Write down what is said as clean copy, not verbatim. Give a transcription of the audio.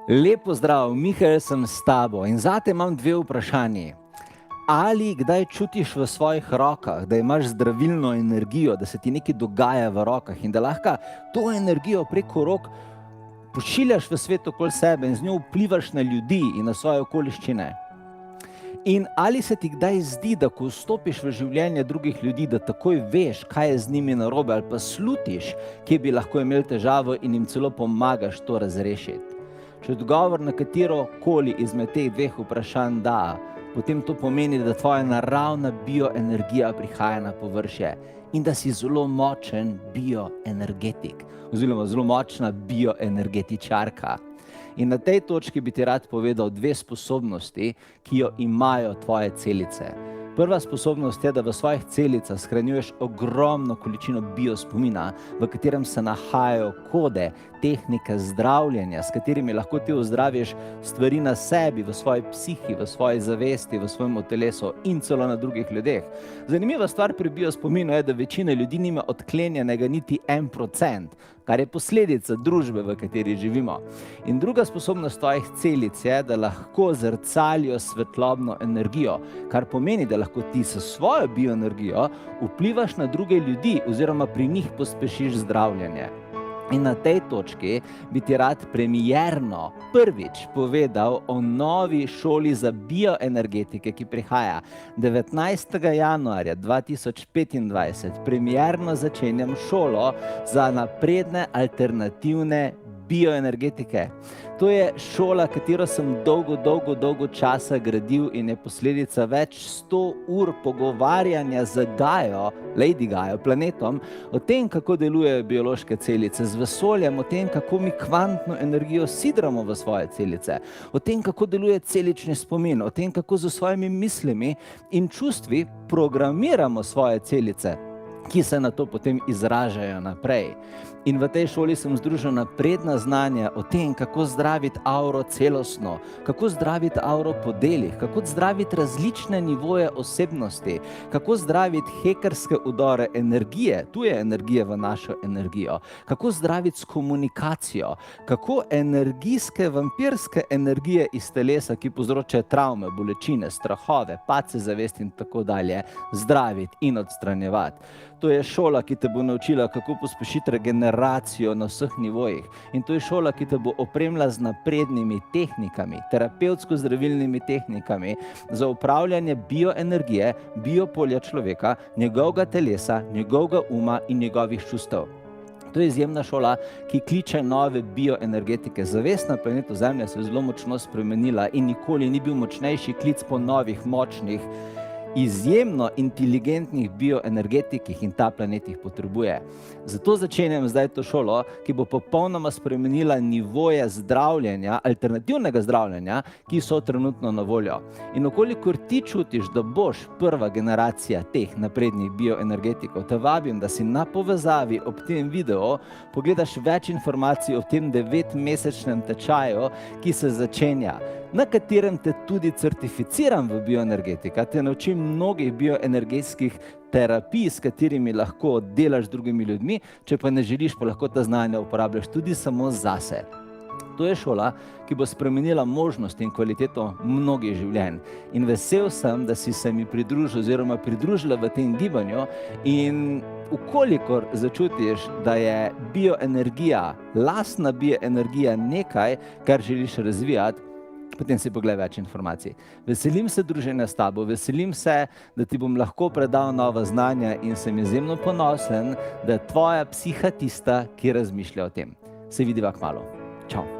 Lep pozdrav, Mihael sem s tabo in zate imam dve vprašanji. Ali kdaj čutiš v svojih rokah, da imaš zdravilno energijo, da se ti nekaj dogaja v rokah in da lahko to energijo preko rok pošiljaš v svet okoli sebe in z njo vplivaš na ljudi in na svoje okoliščine? In ali se ti kdaj zdi, da ko vstopiš v življenje drugih ljudi, da takoj veš, kaj je z njimi narobe, ali pa slutiš, kje bi lahko imeli težavo in jim celo pomagaš to razrešiti? Če odgovor na katerokoli izmed teh dveh vprašanj da, potem to pomeni, da tvoja naravna bioenergija prihaja na površje in da si zelo močen bioenergetik oziroma zelo močna bioenergetičarka. In na tej točki bi ti rad povedal dve sposobnosti, ki jo imajo tvoje celice. Prva sposobnost je, da v svojih celicah shranjuješ ogromno količino biospomina, v katerem se nahajajo kode, tehnike zdravljenja, s katerimi lahko ti ozdraviš stvari na sebi, v svoji psihi, v svoji zavesti, v svojem telesu in celo na drugih ljudeh. Zanimiva stvar pri biospominu je, da večina ljudi nima odklenjenega niti 1%, kar je posledica družbe, v kateri živimo. In druga sposobnost tvojih celic je, da lahko zrcalijo svetlobno energijo, kar pomeni, da lahko ti s svojo bioenergijo vplivaš na druge ljudi oziroma pri njih pospešiš zdravljenje. In na tej točki bi ti rad premierno prvič povedal o novi šoli za bioenergetike, ki prihaja 19. januarja 2025. Premierno začenjam šolo za napredne alternativne bioenergetike. To je šola, katero sem dolgo časa gradil in je posledica več 100 ur pogovarjanja z Gajo, Lady Gajo, planetom, o tem, kako delujejo biološke celice, z vesoljem, o tem, kako mi kvantno energijo sidramo v svoje celice, o tem, kako deluje celični spomin, o tem, kako z svojimi mislimi in čustvi programiramo svoje celice, ki se na to potem izražajo naprej. In v tej šoli sem združil napredna znanja o tem, kako zdraviti auro celostno, kako zdraviti auro po delih, kako zdraviti različne nivoje osebnosti, kako zdraviti hekerske udore energije, tuje energije v našo energijo, kako zdraviti s komunikacijo, kako energijske, vampirske energije iz telesa, ki povzročajo travme, bolečine, strahove, padce zavesti in tako dalje, zdraviti in odstranjevati. To je šola, ki te bo naučila, kako pospešiti regeneracijo na vseh nivojih. In to je šola, ki te bo opremila z naprednimi tehnikami, terapevtsko-zdravilnimi tehnikami za upravljanje bioenergije, biopolja človeka, njegovega telesa, njegovega uma in njegovih čustev. To je izjemna šola, ki kliče nove bioenergetike. Zavest na planetu Zemlja se je zelo močno spremenila in nikoli ni bil močnejši klic po novih, močnih, izjemno inteligentnih bioenergetikih in ta planet jih potrebuje. Zato začenjam zdaj to šolo, ki bo popolnoma spremenila nivoje zdravljenja, alternativnega zdravljenja, ki so trenutno na voljo. In okolikor ti čutiš, da boš prva generacija teh naprednih bioenergetikov, te vabim, da si na povezavi ob tem videu pogledaš več informacij o tem 9-mesečnem tečaju, ki se začenja, na katerem te tudi certificiram v bioenergetika, te naučim mnogih bioenergetskih terapij, s katerimi lahko delaš z drugimi ljudmi, če pa ne želiš, pa lahko ta znanja uporabljaš tudi samo zase. To je šola, ki bo spremenila možnost in kvaliteto mnogih življenj. In vesel sem, da si se mi pridružil oziroma pridružila v tem gibanju in ukolikor začutiš, da je bioenergija, lastna bioenergija nekaj, kar želiš razvijati, potem si pogledaj več informacij. Veselim se druženja s tabo, veselim se, da ti bom lahko predal nova znanja in sem izjemno ponosen, da je tvoja psiha tista, ki razmišlja o tem. Se vidiva kmalu. Čau.